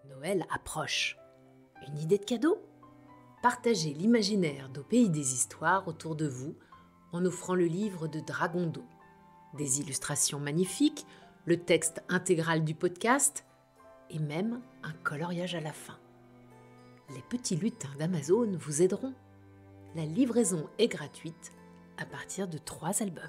Noël approche. Une idée de cadeau? Partagez l'imaginaire d'au pays des histoires autour de vous en offrant le livre de Dragondo. Des illustrations magnifiques, le texte intégral du podcast et même un coloriage à la fin. Les petits lutins d'Amazon vous aideront. La livraison est gratuite à partir de 3 albums.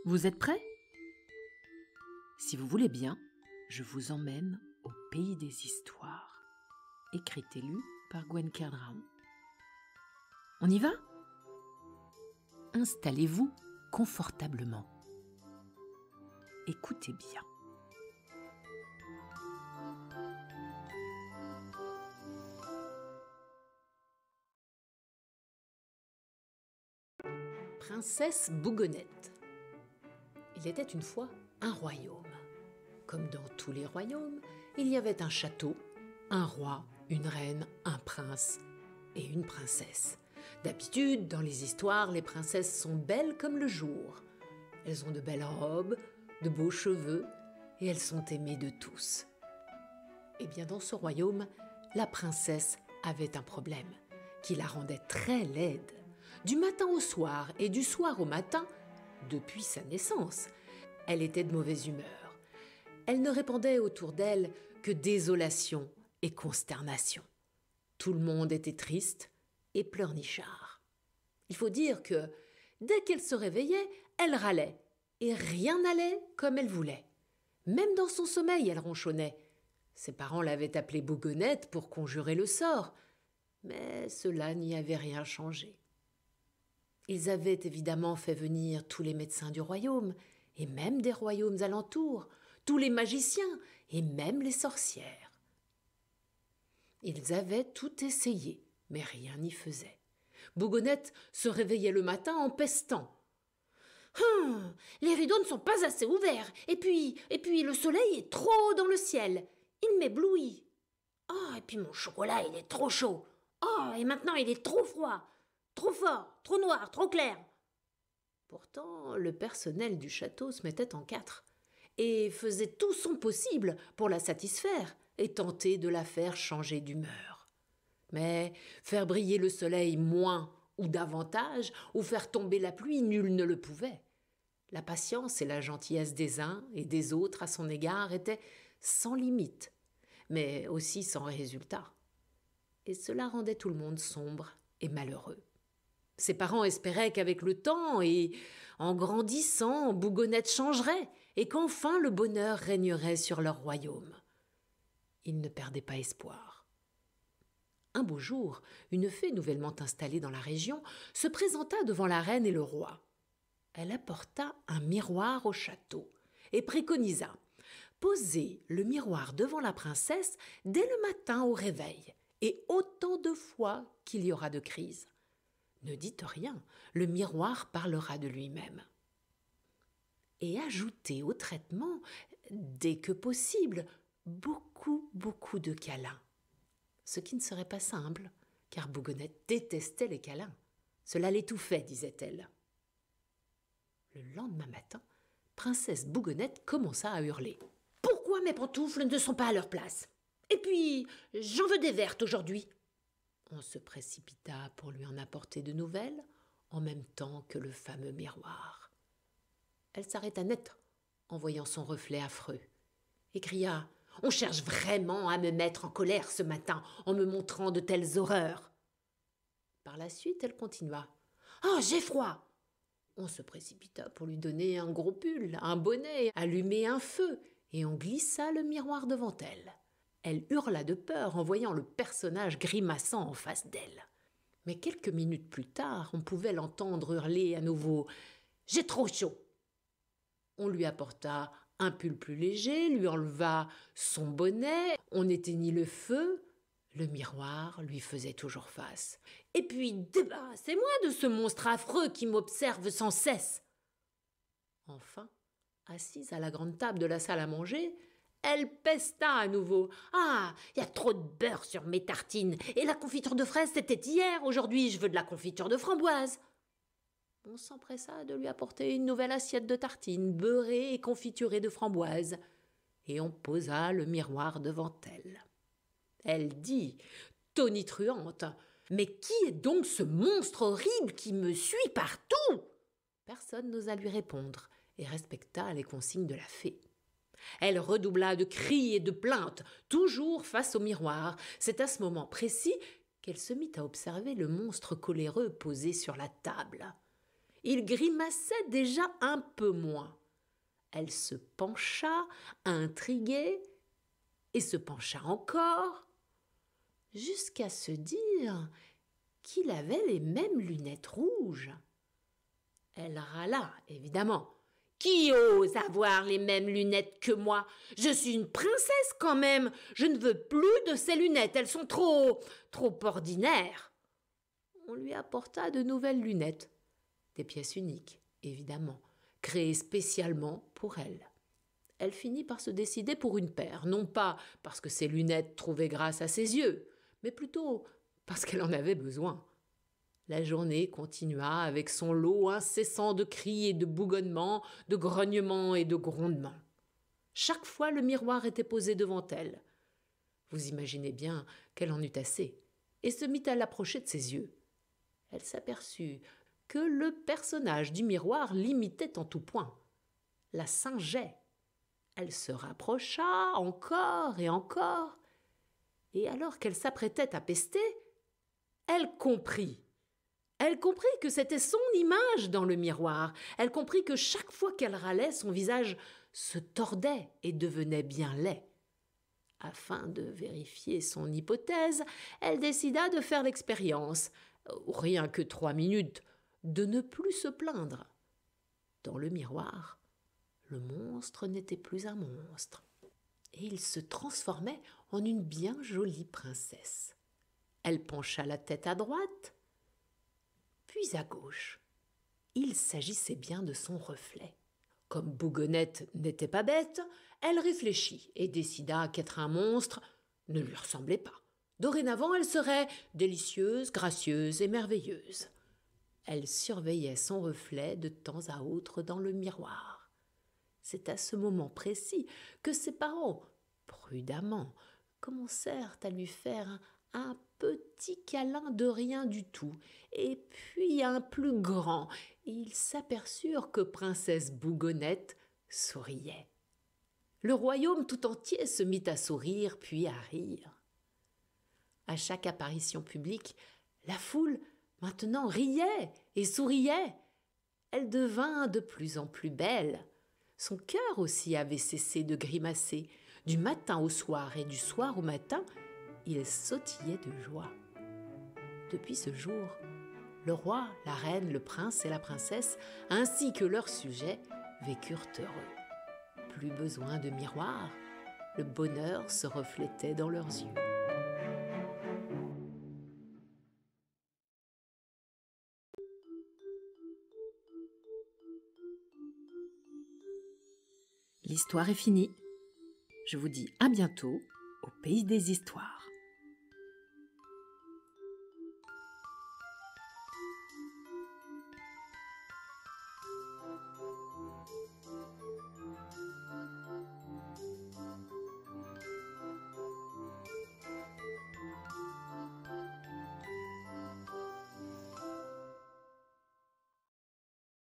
Vous êtes prêts? Si vous voulez bien, je vous emmène au pays des histoires. Écrite et lue par Gwen Kerdraon. On y va? Installez-vous confortablement. Écoutez bien. Princesse Bougonnette. Il était une fois un royaume. Comme dans tous les royaumes, il y avait un château, un roi, une reine, un prince et une princesse. D'habitude, dans les histoires, les princesses sont belles comme le jour. Elles ont de belles robes, de beaux cheveux et elles sont aimées de tous. Eh bien, dans ce royaume, la princesse avait un problème qui la rendait très laide. Du matin au soir et du soir au matin, depuis sa naissance, elle était de mauvaise humeur. Elle ne répandait autour d'elle que désolation et consternation. Tout le monde était triste et pleurnichard. Il faut dire que, dès qu'elle se réveillait, elle râlait, et rien n'allait comme elle voulait. Même dans son sommeil, elle ronchonnait. Ses parents l'avaient appelée Bougonnette pour conjurer le sort, mais cela n'y avait rien changé. Ils avaient évidemment fait venir tous les médecins du royaume, et même des royaumes alentours, tous les magiciens, et même les sorcières. Ils avaient tout essayé, mais rien n'y faisait. Bougonnette se réveillait le matin en pestant. Les rideaux ne sont pas assez ouverts, et puis le soleil est trop haut dans le ciel. Il m'éblouit. Oh, et puis mon chocolat, il est trop chaud. Oh, et maintenant il est trop froid. Trop fort, trop noir, trop clair. Pourtant, le personnel du château se mettait en 4 et faisait tout son possible pour la satisfaire et tenter de la faire changer d'humeur. Mais faire briller le soleil moins ou davantage, ou faire tomber la pluie, nul ne le pouvait. La patience et la gentillesse des uns et des autres à son égard étaient sans limite, mais aussi sans résultat. Et cela rendait tout le monde sombre et malheureux. Ses parents espéraient qu'avec le temps et en grandissant, Bougonnette changerait et qu'enfin le bonheur régnerait sur leur royaume. Ils ne perdaient pas espoir. Un beau jour, une fée nouvellement installée dans la région se présenta devant la reine et le roi. Elle apporta un miroir au château et préconisa « Posez le miroir devant la princesse dès le matin au réveil et autant de fois qu'il y aura de crise. Ne dites rien, le miroir parlera de lui-même. Et ajoutez au traitement, dès que possible, beaucoup de câlins. Ce qui ne serait pas simple, car Bougonnette détestait les câlins. Cela l'étouffait, disait-elle. Le lendemain matin, Princesse Bougonnette commença à hurler. « Pourquoi mes pantoufles ne sont pas à leur place? Et puis, j'en veux des vertes aujourd'hui. » On se précipita pour lui en apporter de nouvelles, en même temps que le fameux miroir. Elle s'arrêta net en voyant son reflet affreux, et cria « On cherche vraiment à me mettre en colère ce matin en me montrant de telles horreurs. » Par la suite, elle continua « Oh, j'ai froid !» On se précipita pour lui donner un gros pull, un bonnet, allumer un feu, et on glissa le miroir devant elle. Elle hurla de peur en voyant le personnage grimaçant en face d'elle. Mais quelques minutes plus tard, on pouvait l'entendre hurler à nouveau « J'ai trop chaud !» On lui apporta un pull plus léger, lui enleva son bonnet, on éteignit le feu. Le miroir lui faisait toujours face. « Et puis débarrassez-moi de ce monstre affreux qui m'observe sans cesse !» Enfin, assise à la grande table de la salle à manger, Elle pesta à nouveau. « Ah, il y a trop de beurre sur mes tartines. Et la confiture de fraises, c'était hier. Aujourd'hui, je veux de la confiture de framboise. » On s'empressa de lui apporter une nouvelle assiette de tartines beurrées et confiturées de framboises, et on posa le miroir devant elle. Elle dit, tonitruante, « Mais qui est donc ce monstre horrible qui me suit partout ?» Personne n'osa lui répondre et respecta les consignes de la fée. Elle redoubla de cris et de plaintes, toujours face au miroir. C'est à ce moment précis qu'elle se mit à observer le monstre coléreux posé sur la table. Il grimaçait déjà un peu moins. Elle se pencha, intriguée, et se pencha encore, jusqu'à se dire qu'il avait les mêmes lunettes rouges. Elle râla, évidemment. « Qui ose avoir les mêmes lunettes que moi? Je suis une princesse quand même. Je ne veux plus de ces lunettes. Elles sont trop ordinaires. » On lui apporta de nouvelles lunettes, des pièces uniques, évidemment, créées spécialement pour elle. Elle finit par se décider pour une paire, non pas parce que ses lunettes trouvaient grâce à ses yeux, mais plutôt parce qu'elle en avait besoin. La journée continua avec son lot incessant de cris et de bougonnements, de grognements et de grondements. Chaque fois, le miroir était posé devant elle. Vous imaginez bien qu'elle en eut assez, et se mit à l'approcher de ses yeux. Elle s'aperçut que le personnage du miroir l'imitait en tout point, la singeait. Elle se rapprocha encore, et alors qu'elle s'apprêtait à pester, elle comprit. Elle comprit que c'était son image dans le miroir. Elle comprit que chaque fois qu'elle râlait, son visage se tordait et devenait bien laid. Afin de vérifier son hypothèse, elle décida de faire l'expérience, rien que 3 minutes, de ne plus se plaindre. Dans le miroir, le monstre n'était plus un monstre, et il se transformait en une bien jolie princesse. Elle pencha la tête à droite, puis à gauche. Il s'agissait bien de son reflet. Comme Bougonnette n'était pas bête, elle réfléchit et décida qu'être un monstre ne lui ressemblait pas. Dorénavant, elle serait délicieuse, gracieuse et merveilleuse. Elle surveillait son reflet de temps à autre dans le miroir. C'est à ce moment précis que ses parents, prudemment, commencèrent à lui faire un petit câlin de rien du tout, et puis un plus grand. Ils s'aperçurent que princesse Bougonnette souriait. Le royaume tout entier se mit à sourire puis à rire. À chaque apparition publique, la foule maintenant riait et souriait. Elle devint de plus en plus belle. Son cœur aussi avait cessé de grimacer. Du matin au soir et du soir au matin, il sautillait de joie. Depuis ce jour, le roi, la reine, le prince et la princesse, ainsi que leurs sujets, vécurent heureux. Plus besoin de miroir, le bonheur se reflétait dans leurs yeux. L'histoire est finie. Je vous dis à bientôt au Pays des Histoires.